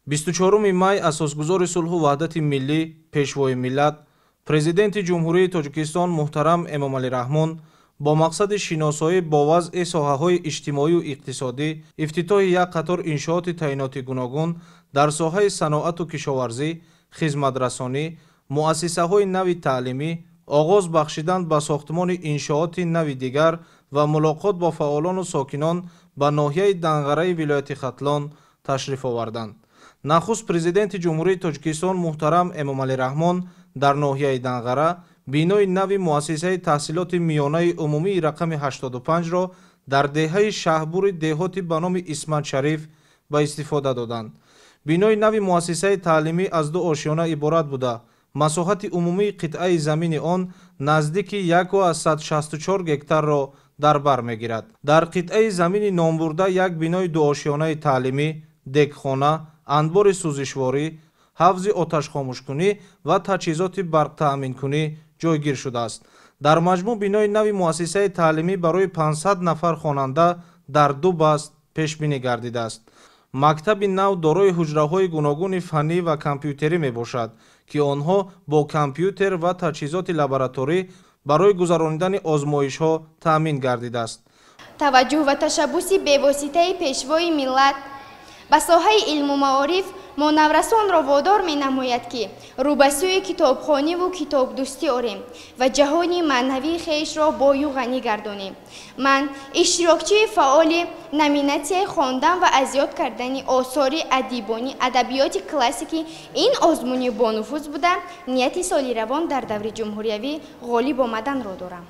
24 май асосгузори сулҳу ваҳдати миллӣ, пешвои миллат, президенти ҷумҳурии Тоҷикистон муҳтарам Эмомалӣ Раҳмон бо мақсади шиносоӣ бо вазъи соҳаҳои иҷтимоию иқтисодӣ, ифтитоҳи як қатор иншооти таъиноти гуногун дар соҳаи саноату кишоварзӣ, хизматрасонӣ, муассисаҳои нави таълимӣ, оғоз бахшидан ба сохтмони иншооти нави дигар ва мулоқот бо фаъолону сокинон ба ноҳияи Данғараи вилояти Хатлон ташриф оварданд. нахуст президенти ҷумҳурии Тоҷикистон муҳтарам Эмомалӣ Раҳмон дар ноҳияи Данғара бинои нави муассисаи таҳсилоти миёнаи умумии рақами 85-ро дар деҳаи шаҳрбури деҳоти ба номи Исмат Шариф ба истифода доданд. бинои нави муассисаи таълимӣ аз ду ошиёна иборат буда, масоҳати умумии қитъаи замини он наздики 164 гектарро дар бар мегирад. дар қитъаи замини номбурда як бинои дуошиёнаи таълимӣ, дегхона, анбори сӯзишворӣ, ҳафзи оташхомӯшкунӣ ва таҷҳизоти барқтаъминкунӣ ҷойгир шудааст. дар маҷмӯъ бинои нави муассисаи таълимӣ барои 500 нафар хонанда дар ду баст пешбинӣ гардидааст. мактаби нав дорои ҳуҷраҳои гуногуни фаннӣ ва компютерӣ мебошад, ки онҳо бо компютер ва таҷҳизоти лабораторӣ барои гузаронидани озмоишҳо таъмин гардидааст. таваҷҷӯҳ ва ташаббуси бевоситаи пешвои миллат ба соҳаи илму маориф мо наврасонро водор менамояд, ки рӯ ба сӯи китобхониву китобдӯстӣ орем ва ҷаҳони маънавии хешро бою ғанӣ гардонем. ман иштирокчии фаъоли номинатсияи хондан ва аз ёд кардани осори адибони адабиёти классики ин озмуни бонуфуз буда, нияти соли равон дар даври ҷумҳуриявӣ ғолиб омаданро дорам.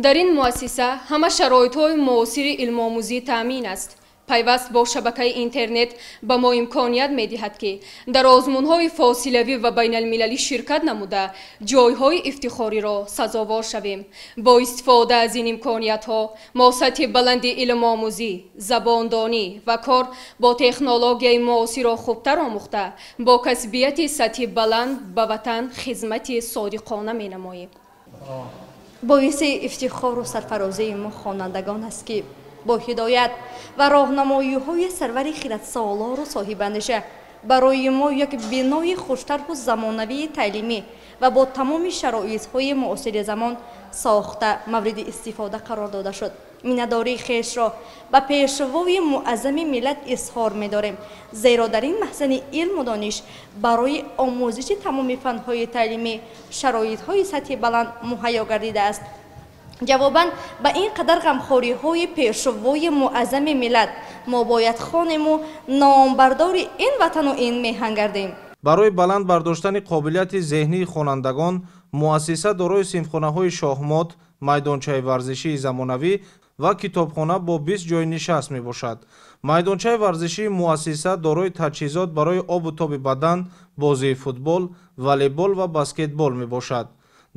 дар ин муассиса ҳама шароитҳои муосири илмомӯзӣ таъмин аст. пайваст бо шабакаи интернет ба мо имконият медиҳад, ки дар озмунҳои фосилавӣ ва байналмилалӣ ширкат намуда ҷойҳои ифтихориро сазовор шавем. бо истифода аз ин имкониятҳо мо сатҳи баланди илмомӯзӣ, забондонӣ ва кор бо технологияи муосиро хубтар омӯхта, бо касбияти сатҳи баланд ба ватан хизмати содиқона менамоем. боиси ифтихору сарфарозии мо хонандагон аст, ки бо ҳидоят ва роҳнамоиҳои сарвари хиратсолору соҳибандиша барои мо як бинои хуштару замонавии таълимӣ ва бо тамоми шароитҳои муосири замон сохта мавриди истифода қарор дода шуд. миннатдории хешро ба пешвои муаззами миллат изҳор медорем, зеро дар ин маҳзани илму дониш барои омӯзиши тамоми фанҳои таълимӣ шароитҳои сатҳи баланд муҳайё гардидааст. ҷавобан ба ин қадар ғамхориҳои пешвои муаззами миллат мо бояд хонему номбардори ин ватану ин меҳан гардем. барои баланд бардоштани қобилияти зеҳнии хонандагон, муассиса дорои синфхонаҳои шоҳмот, майдончаи варзишии замонавӣ ва китобхона бо 20 ҷойи нишаст мебошад. майдончаи варзишии муассиса дорои таҷҳизот барои обу тоби бадан, бозии футбол, волейбол ва баскетбол мебошад.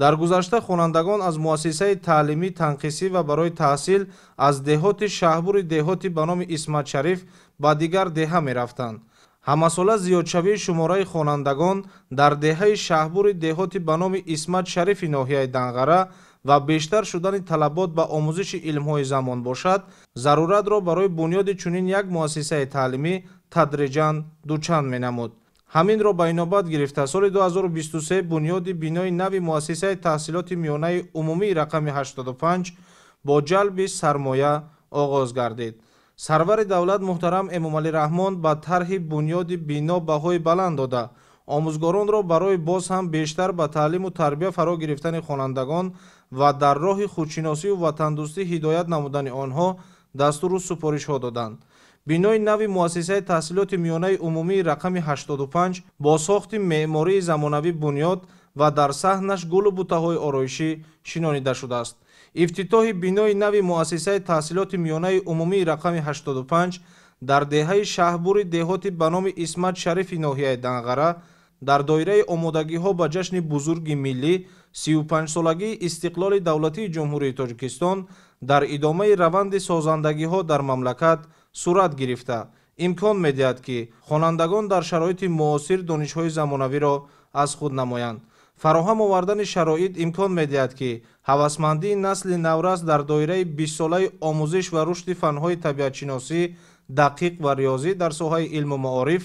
дар гузашта хонандагон аз муассисаи таълимӣ танқисӣ ва барои таҳсил аз деҳоти шаҳрбури деҳоти ба номи Исмат Шариф ба дигар деҳа мерафтанд. ҳамасола зиёдшавии шумораи хонандагон дар деҳаи шаҳрбури деҳоти ба номи Исмат Шарифи ноҳияи Данғара ва бештар шудани талабот ба омӯзиши илмҳои замон бошад, заруратро барои бунёди чунин як муассисаи таълимӣ тадриҷан дучанд менамуд. ҳаминро ба инобат гирифта соли 2023 бунёди бинои нави муассисаи таҳсилоти миёнаи умумии рақами 85 бо ҷалби сармоя оғоз гардид. сарвари давлат муҳтарам Эмомалӣ Раҳмон ба тарҳи бунёди бино баҳои баланд дода, омӯзгоронро барои боз ҳам бештар ба таълиму тарбия фаро гирифтани хонандагон ва дар роҳи худшиносию ватандӯстӣ ҳидоят намудани онҳо дастуру супоришҳо доданд. бинои нави муассисаи таҳсилоти миёнаи умумии рақами 85 бо сохти меъмории замонавӣ бунёд ва дар саҳнаш гулу бутаҳои ороишӣ шинонида шудааст. ифтитоҳи бинои нави муассисаи таҳсилоти миёнаи умумии рақами 85 дар деҳаи шаҳрбури деҳоти ба номи Исмат Шарифи ноҳияи Данғара дар доираи омодагиҳо ба ҷашни бузурги миллӣ 35-солагии истиқлоли давлатии ҷумҳурии Тоҷикистон дар идомаи раванди созандагиҳо дар мамлакат сурат гирифта, имкон медиҳад, ки хонандагон дар шароити муосир донишҳои замонавиро аз худ намоянд. фароҳам овардани шароит имкон медиҳад, ки ҳавасмандии насли наврас дар доираи 20-солаи омӯзиш ва рушди фанҳои табиатшиносӣ, дақиқ ва риёзӣ дар соҳаи илму маориф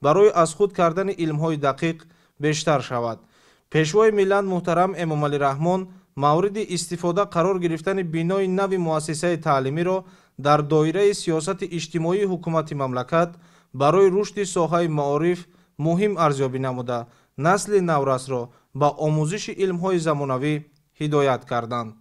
барои аз худ кардани илмҳои дақиқ бештар шавад. пешвои миллат муҳтарам Эмомалӣ Раҳмон мавриди истифода қарор гирифтани бинои нави муассисаи таълимиро дар доираи сиёсати иҷтимоии ҳукумати мамлакат барои рушди соҳаи маориф муҳим арзёбӣ намуда, насли наврасро ба омӯзиши илмҳои замонавӣ ҳидоят карданд.